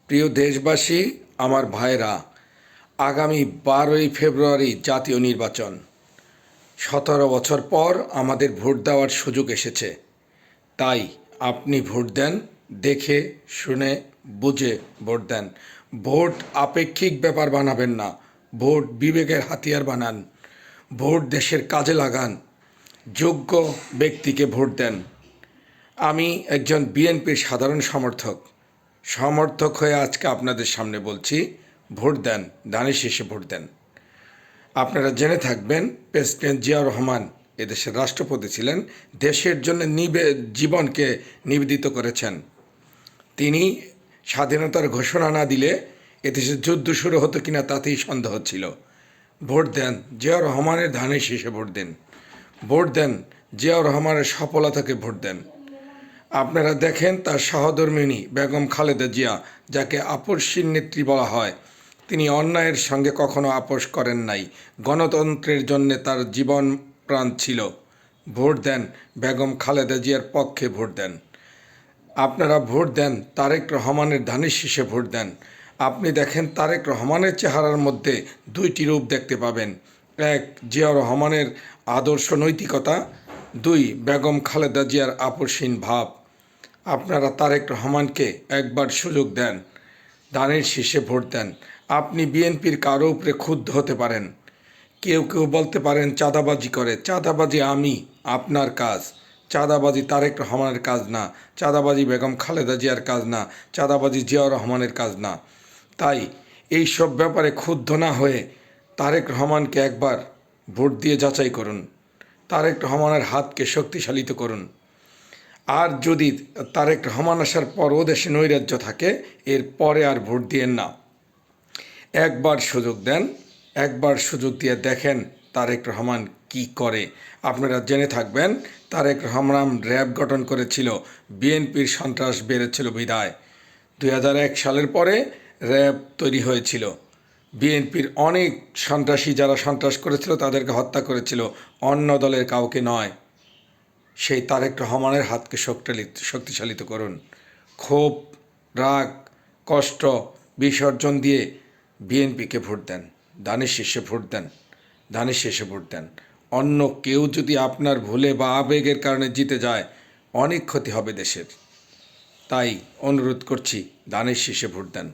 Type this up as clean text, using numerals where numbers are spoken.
প্রিয় দেশবাসী, আমার ভাইরা, আগামী 12ই ফেব্রুয়ারি জাতীয় নির্বাচন। 17 বছর পর আমাদের ভোট দেওয়ার সুযোগ এসেছে। তাই আপনি ভোট দেন, দেখে শুনে বুঝে ভোট দেন। ভোট আপেক্ষিক ব্যাপার বানাবেন না, ভোট বিবেকের হাতিয়ার বানান। ভোট দেশের কাজে লাগান, যোগ্য ব্যক্তিকে ভোট দেন। আমি একজন বিএনপির সাধারণ সমর্থক হয়ে আজকে আপনাদের সামনে বলছি, ভোট দেন, ধানের শীষে ভোট দেন। আপনারা জেনে থাকবেন, প্রেসিডেন্ট জিয়াউর রহমান এদেশের রাষ্ট্রপতি ছিলেন, দেশের জন্য জীবনকে নিবেদিত করেছেন। তিনি স্বাধীনতার ঘোষণা না দিলে এদেশে যুদ্ধ শুরু হতো কিনা তাতেই সন্দেহ ছিল। ভোট দেন, জিয়াউর রহমানের ধানের শীষে ভোট দেন। ভোট দেন, জিয়াউর রহমানের সফলতাকে ভোট দেন। আপনারা দেখেন, তার সহধর্মিণী বেগম খালেদা জিয়া, যাকে আপসহীন নেত্রী বলা হয়, তিনি অন্যায়ের সঙ্গে কখনো আপোষ করেন নাই। গণতন্ত্রের জন্য তার জীবন প্রাণ ছিল। ভোট দেন, বেগম খালেদা জিয়ার পক্ষে ভোট দেন। আপনারা ভোট দেন, তারেক রহমানের ধানের শীষে ভোট দেন। আপনি দেখেন, তারেক রহমানের চেহারার মধ্যে দুইটি রূপ দেখতে পাবেন। এক, জিয়াউর রহমানের আদর্শ নৈতিকতা। দুই, বেগম খালেদা জিয়ার আপসহীন ভাব। আপনারা তারেক রহমানকে একবার সুযোগ দেন, ধানের শীষে ভোট দেন। আপনি বিএনপির কারো উপরে ক্ষুব্ধ হতে পারেন। কেউ বলতে পারেন চাঁদাবাজি করে। চাঁদাবাজি আপনার কাজ। চাঁদাবাজি তারেক রহমানের কাজ না, চাঁদাবাজি বেগম খালেদা জিয়ার কাজ না, চাঁদাবাজি জিয়াউর রহমানের কাজ না। তাই এই সব ব্যাপারে ক্ষুব্ধ না হয়ে তারেক রহমানকে একবার ভোট দিয়ে যাচাই করুন। তারেক রহমানের হাতকে শক্তিশালিত করুন। আর যদি তারেক রহমান আসার পরও দেশে নৈরাজ্য থাকে, এর পরে আর ভোট দিয়েন না। একবার সুযোগ দেন, একবার সুযোগ দিয়ে দেখেন তারেক রহমান কি করে। আপনারা জেনে থাকবেন, তারেক রহমান র্যাব গঠন করেছিল, বিএনপির সন্ত্রাস বেড়েছিল বিদায়। 2001 সালের পরে র্যাব তৈরি হয়েছিল। বিএনপির অনেক সন্ত্রাসী যারা সন্ত্রাস করেছিল তাদেরকে হত্যা করেছিল, অন্য দলের কাউকে নয়। সেই তারেক রহমানের হাতকে শক্তিশালিত করুন। ক্ষোভ, রাগ, কষ্ট বিসর্জন দিয়ে বিএনপিকে ভোট দেন, ধানের শীষে ভোট দেন, ধানের শীষে ভোট দেন। অন্য কেউ যদি আপনার ভুলে বা আবেগের কারণে জিতে যায়, অনেক ক্ষতি হবে দেশের। তাই অনুরোধ করছি, ধানের শীষে ভোট দেন।